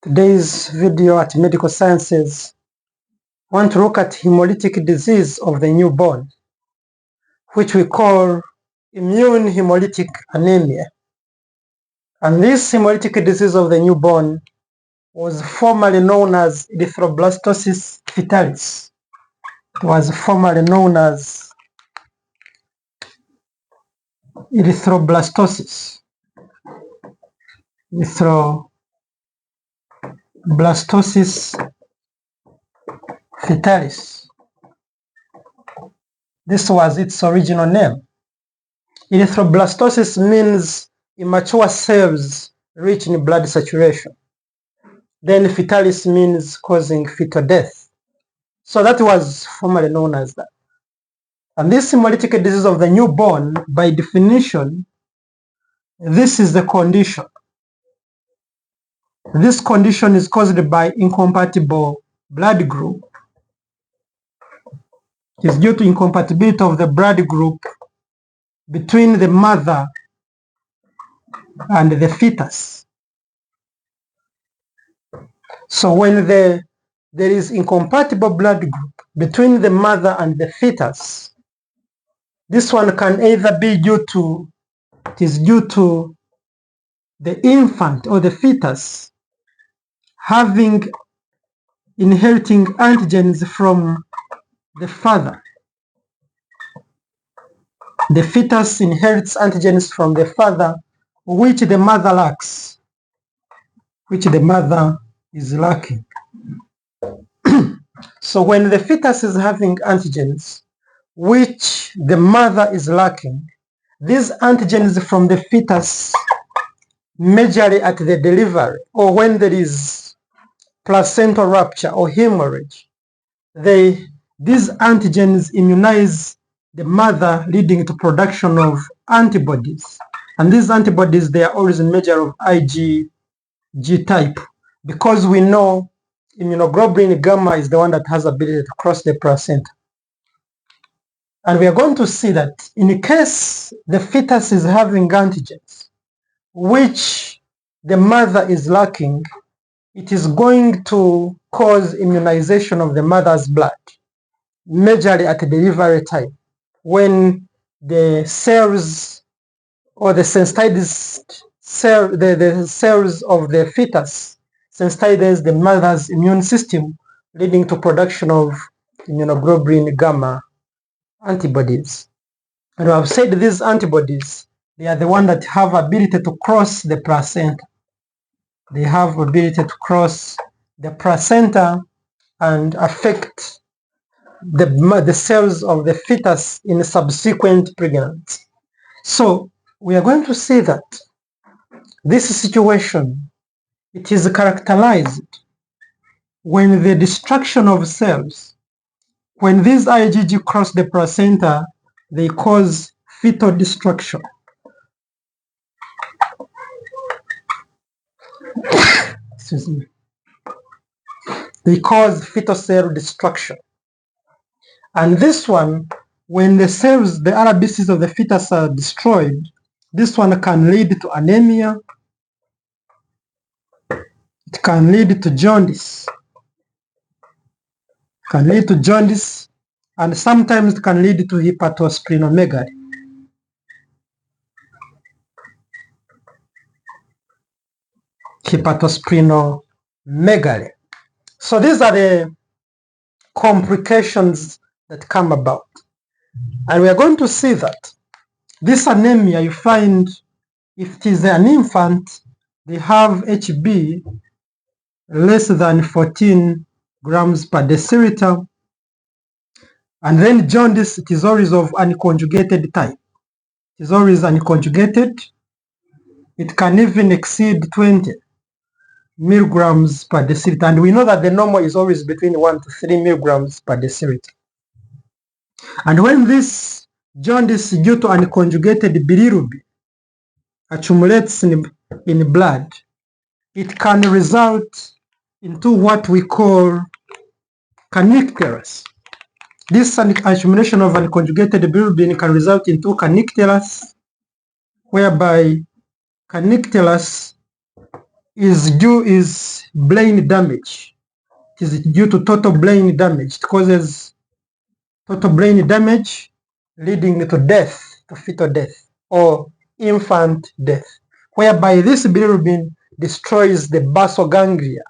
Today's video at Medical Sciences want to look at hemolytic disease of the newborn, which we call immune hemolytic anemia. And this hemolytic disease of the newborn was formerly known as erythroblastosis fetalis. It was formerly known as erythroblastosis fetalis. This was its original name. Erythroblastosis means immature cells rich in blood saturation. Then fetalis means causing fetal death. So that was formerly known as that. And this hemolytic disease of the newborn, by definition, this is the condition. This condition is caused by incompatible blood group. It is due to incompatibility of the blood group between the mother and the fetus. So when there is incompatible blood group between the mother and the fetus, this one can either be due to the infant or the fetus inheriting antigens from the father. The fetus inherits antigens from the father, which the mother lacks, which the mother is lacking. So when the fetus is having antigens which the mother is lacking, these antigens from the fetus, majorly at the delivery or when there is placental rupture or hemorrhage, these antigens immunize the mother, leading to production of antibodies. And these antibodies, they are always in measure of IgG type, because we know immunoglobulin gamma is the one that has ability to cross the placenta. And we are going to see that in case the fetus is having antigens which the mother is lacking, it is going to cause immunization of the mother's blood, majorly at the delivery time, when the cells or the sensitized the cells of the fetus sensitize the mother's immune system, leading to production of immunoglobulin gamma antibodies. And we have said these antibodies, they are the ones that have ability to cross the placenta. They have ability to cross the placenta and affect the cells of the fetus in subsequent pregnancy. So we are going to see that this situation, it is characterized when the destruction of cells, when these IgG cross the placenta, they cause fetal destruction. Excuse me. They cause fetal cell destruction. And this one, when the cells, the RBCs of the fetus are destroyed, this one can lead to anemia. It can lead to jaundice. It can lead to jaundice, and sometimes it can lead to hepatosplenomegaly. Hepatosplenomegaly. So these are the complications that come about. And we are going to see that this anemia, you find, if it is an infant, they have HB less than 14 grams per deciliter. And then jaundice, it is always of unconjugated type. It is always unconjugated. It can even exceed 20 milligrams per deciliter. And we know that the normal is always between 1 to 3 milligrams per deciliter. And when this jaundice due to unconjugated bilirubin accumulates in blood, it can result into what we call kernicterus. This accumulation of unconjugated bilirubin can result into kernicterus, whereby kernicterus, is brain damage. It is due to total brain damage. It causes total brain damage leading to death, to fetal death or infant death, whereby this bilirubin destroys the basal ganglia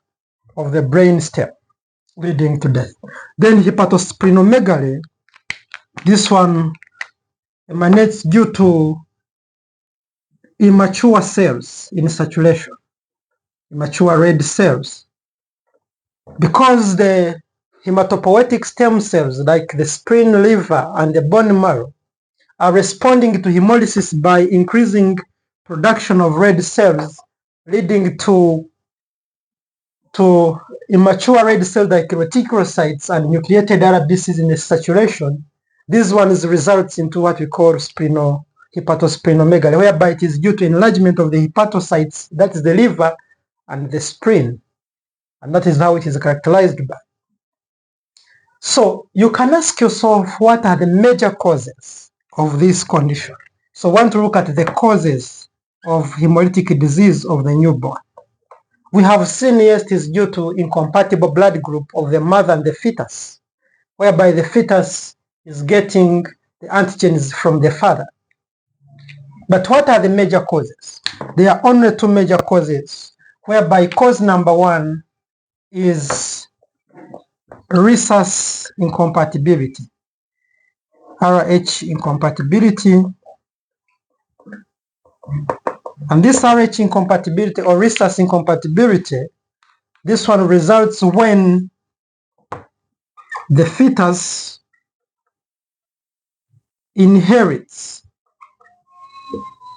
of the brain stem, leading to death. Then hepatosplenomegaly, this one emanates due to immature cells in saturation, immature red cells. Because the hematopoietic stem cells like the spleen, liver, and the bone marrow are responding to hemolysis by increasing production of red cells, leading to immature red cells like reticulocytes and nucleated RBCs in the saturation. This one results into what we call hepatosplenomegaly, whereby it is due to enlargement of the hepatocytes, that is the liver and the spleen, and that is how it is characterized by. So you can ask yourself, what are the major causes of this condition? So I want to look at the causes of hemolytic disease of the newborn. We have seen, yes, it is due to incompatible blood group of the mother and the fetus, whereby the fetus is getting the antigens from the father. But what are the major causes? There are only two major causes, whereby cause number one is rhesus incompatibility, RH incompatibility. And this RH incompatibility or rhesus incompatibility, this one results when the fetus inherits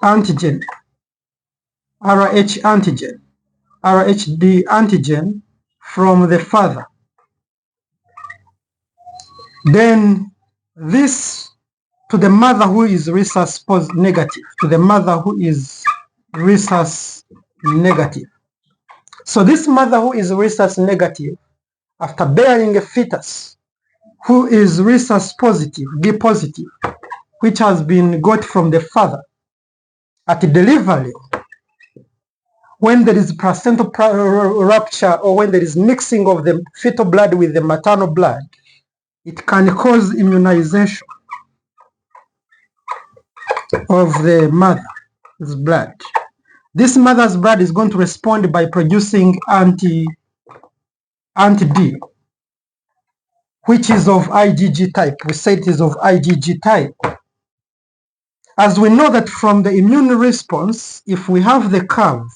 antigen, RH antigen, RHD antigen from the father. Then this to the mother who is rhesus negative, to the mother who is rhesus negative. So this mother who is rhesus negative, after bearing a fetus who is rhesus positive, B positive, which has been got from the father, at delivery, when there is placental rupture or when there is mixing of the fetal blood with the maternal blood, it can cause immunization of the mother's blood. This mother's blood is going to respond by producing anti-D, which is of IgG type. We say it is of IgG type. As we know that from the immune response, if we have the curve,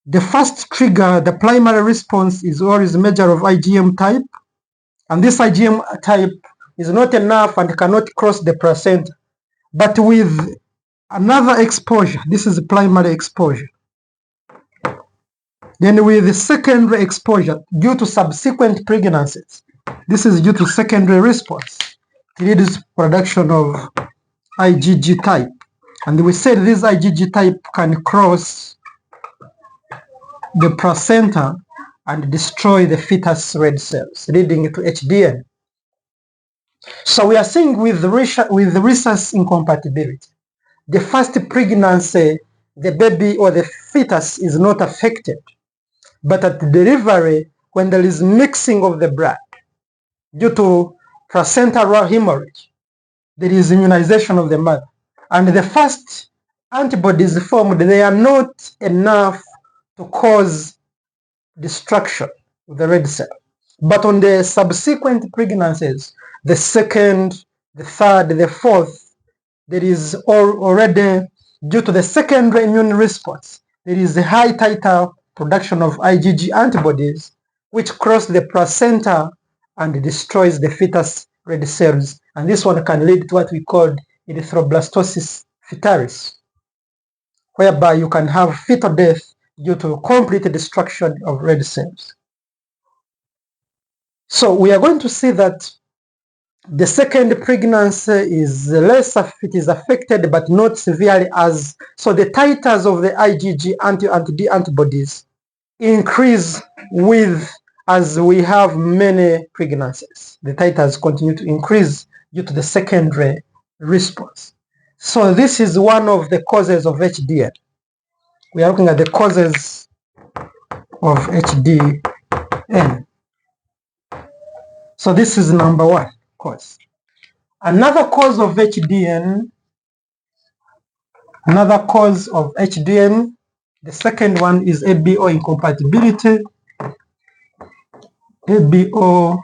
the first trigger, the primary response is always a measure of IgM type, and this IgM type is not enough and cannot cross the placenta. But with another exposure, this is the primary exposure. Then with the secondary exposure, due to subsequent pregnancies, this is due to secondary response, it leads to production of IgG type. And we said this IgG type can cross the placenta and destroy the fetus red cells, leading to HDN. So we are seeing with rhesus incompatibility, the first pregnancy, the baby or the fetus is not affected. But at delivery, when there is mixing of the blood due to placental hemorrhage, there is immunization of the mother. And the first antibodies formed, they are not enough to cause destruction of the red cell. But on the subsequent pregnancies, the second, the third, the fourth, there is already, due to the secondary immune response, there is a high titer production of IgG antibodies, which cross the placenta and destroys the fetus red cells. And this one can lead to what we call erythroblastosis fetalis, whereby you can have fetal death due to complete destruction of red cells. So we are going to see that the second pregnancy is less, it is affected but not severely as, so the titers of the IgG anti-D antibodies increase with as we have many pregnancies. The titers continue to increase due to the secondary response. So this is one of the causes of HDN. We are looking at the causes of HDN. So this is number one cause. Another cause of HDN, the second one is ABO incompatibility. ABO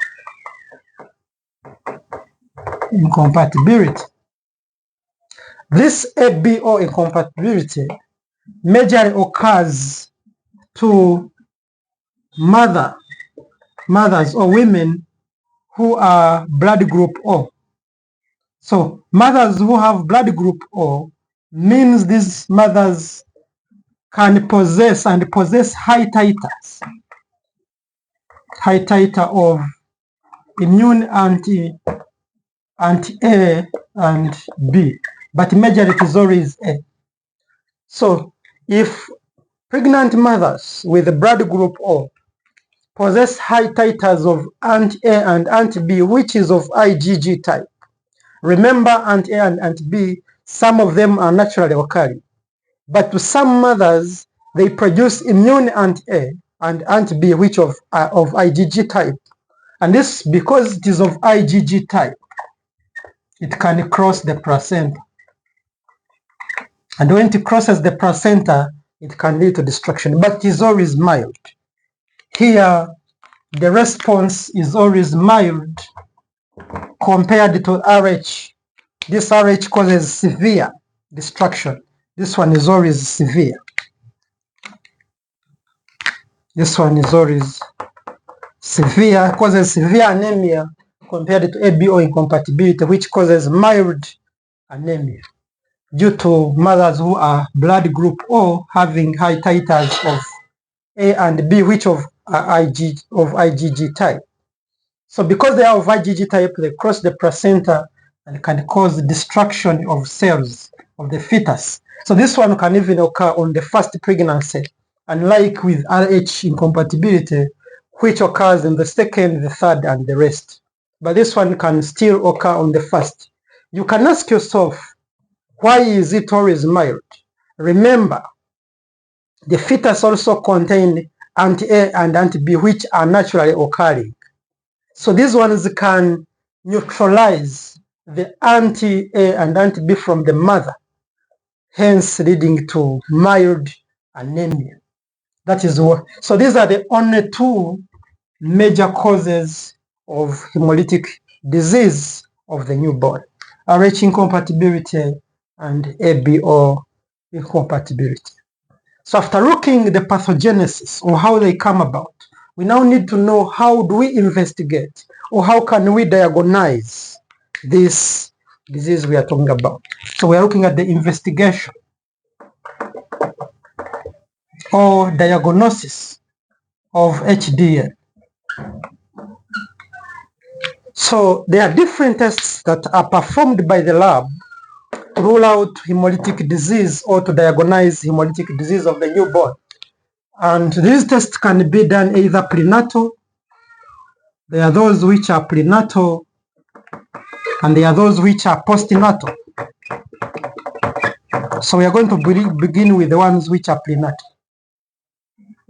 incompatibility. This ABO incompatibility majorly occurs to mothers or women who are blood group O. So mothers who have blood group O means these mothers can possess high titer of immune anti-A and B, but majority is always A. So if pregnant mothers with the blood group O possess high titers of anti-A and anti-B, which is of IgG type. Remember, anti-A and anti-B, some of them are naturally occurring. But to some mothers, they produce immune anti-A and anti-B, which are of IgG type. And this, because it is of IgG type, it can cross the placenta. And when it crosses the placenta, it can lead to destruction, but it is always mild. Here, the response is always mild compared to RH. This RH causes severe destruction. This one is always severe. This one is always severe, causes severe anemia compared to ABO incompatibility, which causes mild anemia due to mothers who are blood group O having high titers of A and B, which are IgG type. So because they are of IgG type, they cross the placenta and can cause destruction of cells of the fetus. So this one can even occur on the first pregnancy, unlike with RH incompatibility, which occurs in the second, the third, and the rest. But this one can still occur on the first. You can ask yourself, why is it always mild? Remember, the fetus also contain anti-A and anti-B, which are naturally occurring. So these ones can neutralize the anti-A and anti-B from the mother, hence leading to mild anemia. That is what. So these are the only two major causes of hemolytic disease of the newborn: RH incompatibility and ABO incompatibility. So after looking at the pathogenesis or how they come about, we now need to know how do we investigate or how can we diagnose this disease we are talking about. So we are looking at the investigation or diagnosis of HDN. So there are different tests that are performed by the lab to rule out hemolytic disease or to diagnose hemolytic disease of the newborn. And these tests can be done either prenatal, there are those which are prenatal, and there are those which are postnatal. So we are going to begin with the ones which are prenatal.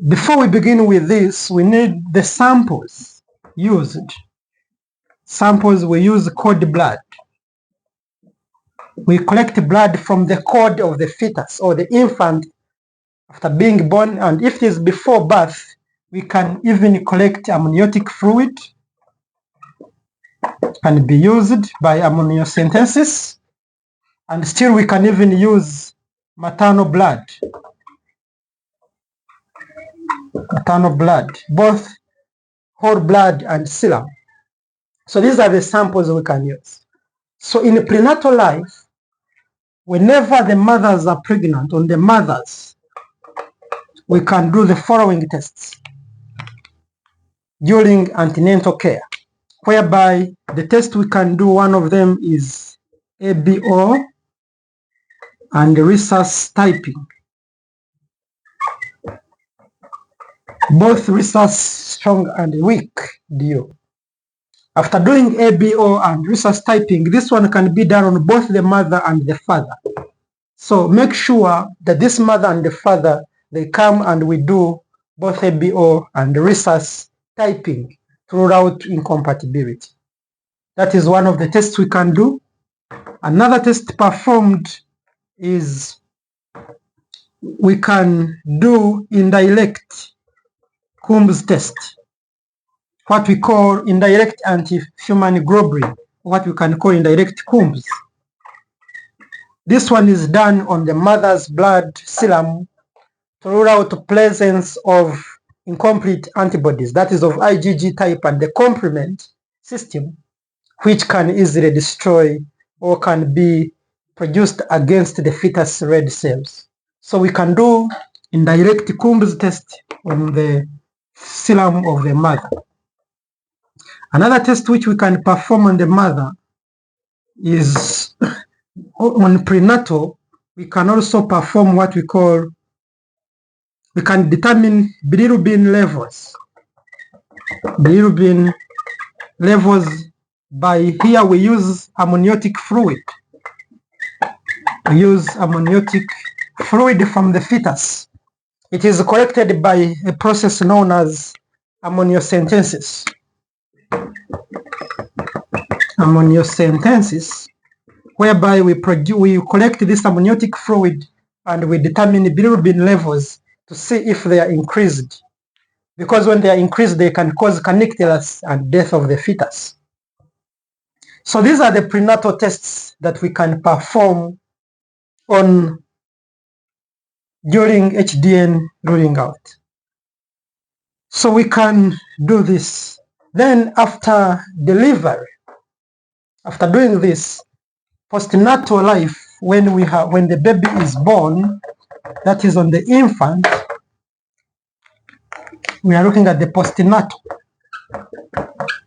Before we begin with this, we need the samples used. Samples, we use cord blood. We collect blood from the cord of the fetus or the infant after being born, and if it is before birth, we can even collect amniotic fluid, can be used by amniocentesis, and still we can even use maternal blood, both whole blood and serum. So these are the samples we can use. So in prenatal life, whenever the mothers are pregnant, on the mothers, we can do the following tests during antenatal care, whereby the test we can do, one of them is ABO and rhesus typing. Both rhesus strong and weak DO. After doing ABO and rhesus typing, this one can be done on both the mother and the father. So make sure that this mother and the father, they come and we do both ABO and rhesus typing to rule out incompatibility. That is one of the tests we can do. Another test performed is we can do indirect Coombs test, what we call indirect anti-human globulin, what we can call indirect Coombs. This one is done on the mother's blood serum to rule out the presence of incomplete antibodies, that is of IgG type and the complement system, which can easily destroy or can be produced against the fetus red cells. So we can do indirect Coombs test on the serum of the mother. Another test which we can perform on the mother is on prenatal. We can also perform what we call, we can determine bilirubin levels. Bilirubin levels by, here we use amniotic fluid. We use amniotic fluid from the fetus. It is collected by a process known as amniocentesis. Amniocentesis, whereby we collect this amniotic fluid and we determine bilirubin levels to see if they are increased. Because when they are increased, they can cause kernicterus and death of the fetus. So these are the prenatal tests that we can perform on during HDN ruling out. So we can do this. Then after delivery, after doing this, postnatal life, when the baby is born, that is on the infant, we are looking at the postnatal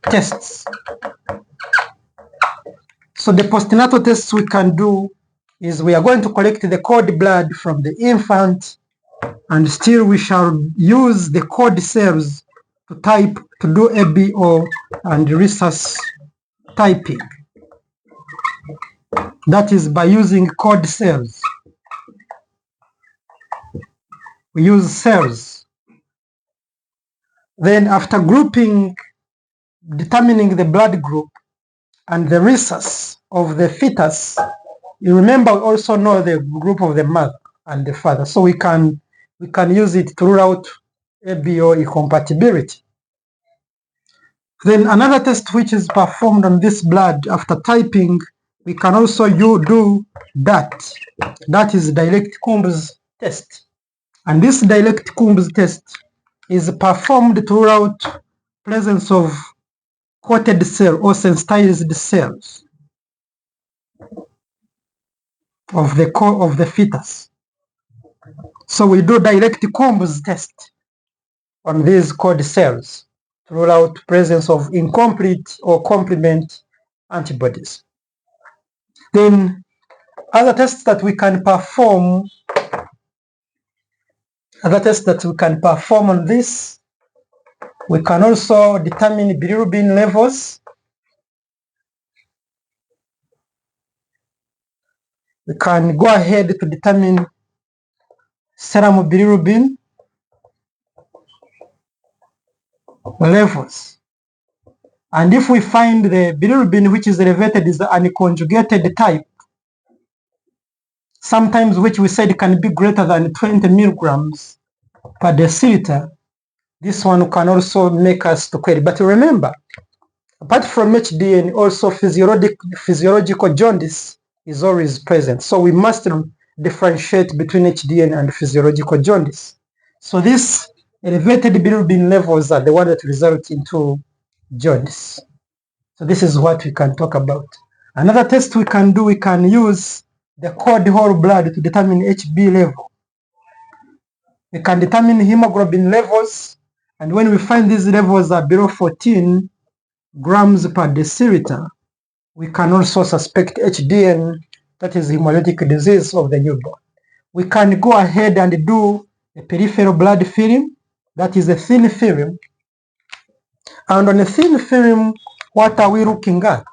tests. So the postnatal tests we can do is we are going to collect the cord blood from the infant, and still we shall use the cord cells to do ABO and rhesus typing. That is by using cord cells. We use cells. Then after grouping, determining the blood group and the rhesus of the fetus, you remember we also know the group of the mother and the father. So we can use it to rule out ABO incompatibility. Then another test which is performed on this blood after typing, we can also do that. That is direct Coombs test. And this direct Coombs test is performed to rule out presence of coated cell or sensitized cells of the fetus. So we do direct Coombs test on these cord cells to rule out presence of incomplete or complement antibodies. Then other tests that we can perform on this, we can also determine bilirubin levels. We can go ahead to determine serum bilirubin levels. And if we find the bilirubin which is elevated is the unconjugated type, sometimes which we said can be greater than 20 milligrams per deciliter, this one can also make us to query. But remember, apart from HDN, also physiological jaundice is always present. So we must differentiate between HDN and physiological jaundice. So these elevated bilirubin levels are the ones that result into jaundice. So this is what we can talk about. Another test we can do, we can use the cord whole blood to determine HB level. We can determine hemoglobin levels, and when we find these levels are below 14 grams per deciliter, we can also suspect HDN, that is hemolytic disease of the newborn. We can go ahead and do a peripheral blood film, that is a thin film. And on a thin film, what are we looking at?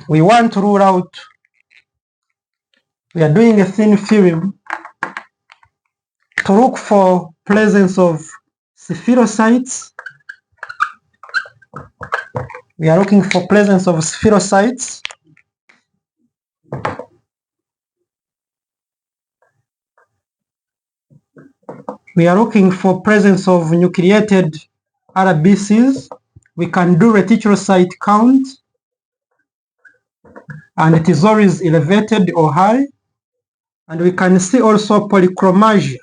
We want to rule out, we are doing a thin film to look for presence of spherocytes. We are looking for presence of spherocytes. We are looking for presence of nucleated RBCs. We can do reticulocyte count, and it is always elevated or high. And we can see also polychromasia.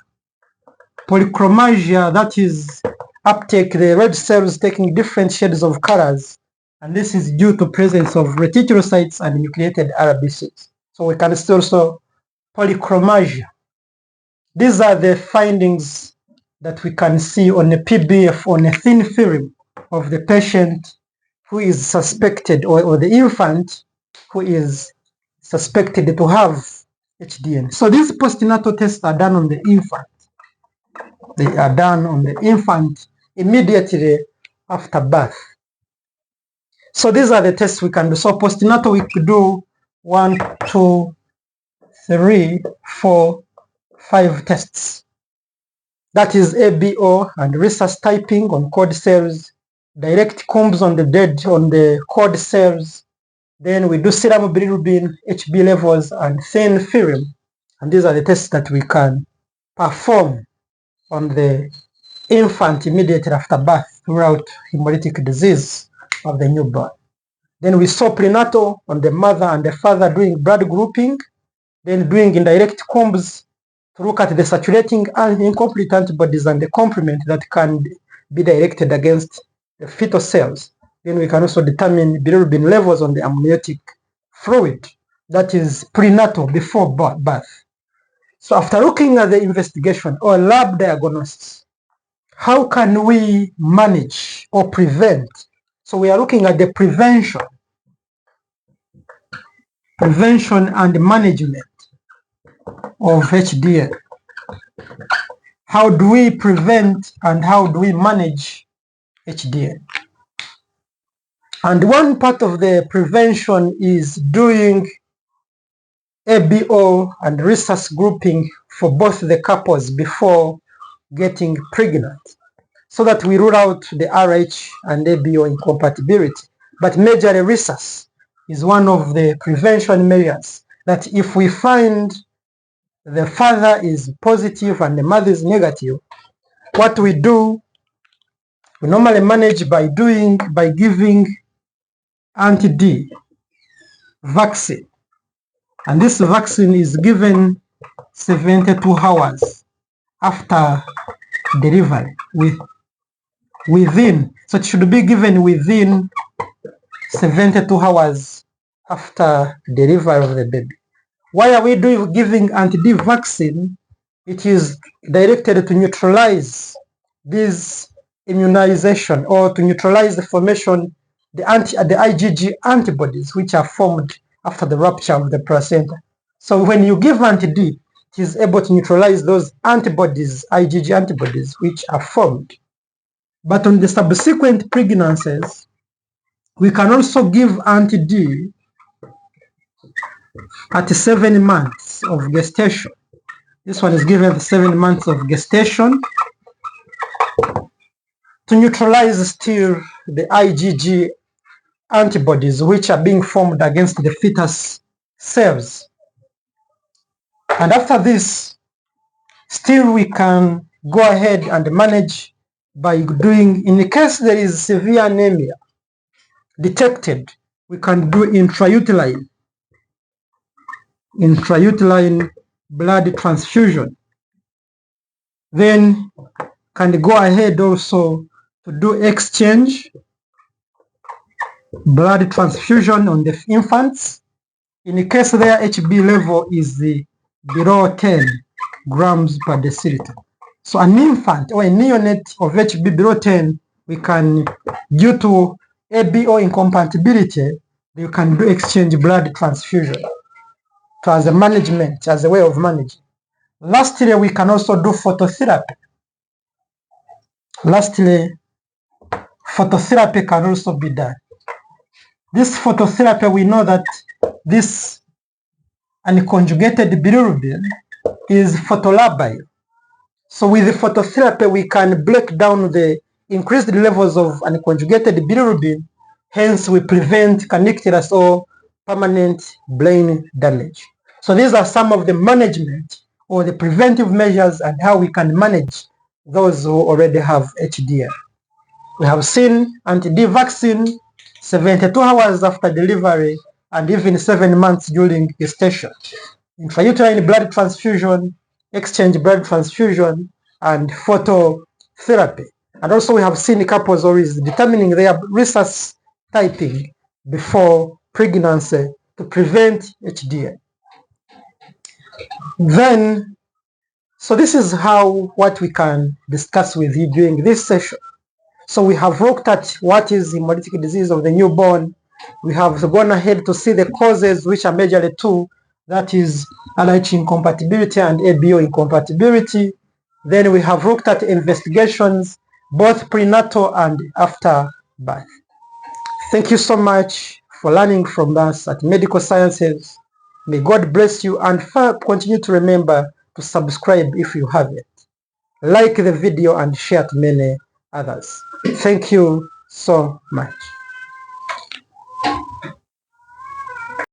Polychromasia, that is uptake, the red cells taking different shades of colors, and this is due to presence of reticulocytes and nucleated RBCs. So we can see also polychromasia. These are the findings that we can see on a PBF, on a thin film of the patient who is suspected, or the infant who is suspected to have HDN. So these postnatal tests are done on the infant. They are done on the infant immediately after birth. So these are the tests we can do. So postnatal, we could do 1, 2, 3, 4, 5 tests. That is ABO and rhesus typing on cord cells, direct combs on the cord cells. Then we do serum bilirubin, HB levels, and thin film. And these are the tests that we can perform on the infant immediately after birth throughout hemolytic disease of the newborn. Then we saw prenatal on the mother and the father doing blood grouping, then doing indirect combs to look at the saturating and incomplete antibodies and the complement that can be directed against the fetal cells. Then we can also determine bilirubin levels on the amniotic fluid, that is prenatal, before birth. So after looking at the investigation or lab diagnosis, how can we manage or prevent? So we are looking at the prevention and management of HDN. How do we prevent and how do we manage HDN? And one part of the prevention is doing ABO and rhesus grouping for both the couples before getting pregnant, so that we rule out the RH and ABO incompatibility. But majorly rhesus is one of the prevention measures, that if we find the father is positive and the mother is negative, what we do, we normally manage by giving anti-D vaccine. And this vaccine is given 72 hours after delivery. So it should be given within 72 hours after delivery of the baby. Why are we giving anti-D vaccine? It is directed to neutralize this immunization, or to neutralize the formation, the IgG antibodies, which are formed after the rupture of the placenta. So when you give anti-D, it is able to neutralize those antibodies, IgG antibodies, which are formed. But on the subsequent pregnancies, we can also give anti-D at 7 months of gestation. This one is given at 7 months of gestation to neutralize still the IgG antibodies which are being formed against the fetus cells. And after this, still we can go ahead and manage by doing, in case there is severe anemia detected, we can do intrauterine blood transfusion. Then can go ahead also to do exchange blood transfusion on the infants in case their HB level is below 10 grams per deciliter. So an infant or a neonate of HB below 10, we can, due to ABO incompatibility, you can do exchange blood transfusion as a way of managing. Lastly, we can also do phototherapy. Phototherapy can also be done. This phototherapy, we know that this unconjugated bilirubin is photolabile. So with the phototherapy, we can break down the increased levels of unconjugated bilirubin, hence we prevent kernicterus or permanent brain damage. So these are some of the management or the preventive measures and how we can manage those who already have HDN. We have seen anti-D vaccine 72 hours after delivery and even 7 months during gestation. Intrauterine blood transfusion, exchange blood transfusion, and phototherapy. And also we have seen couples always determining their rhesus typing before pregnancy to prevent HDN. Then, so this is what we can discuss with you during this session. So we have looked at what is hemolytic disease of the newborn. We have gone ahead to see the causes, which are majorly two, that is LH incompatibility and ABO incompatibility. Then we have looked at investigations, both prenatal and after birth. Thank you so much for learning from us at Medical Sciences. May God bless you, and continue to remember to subscribe if you haven't. Like the video and share to many others. Thank you so much.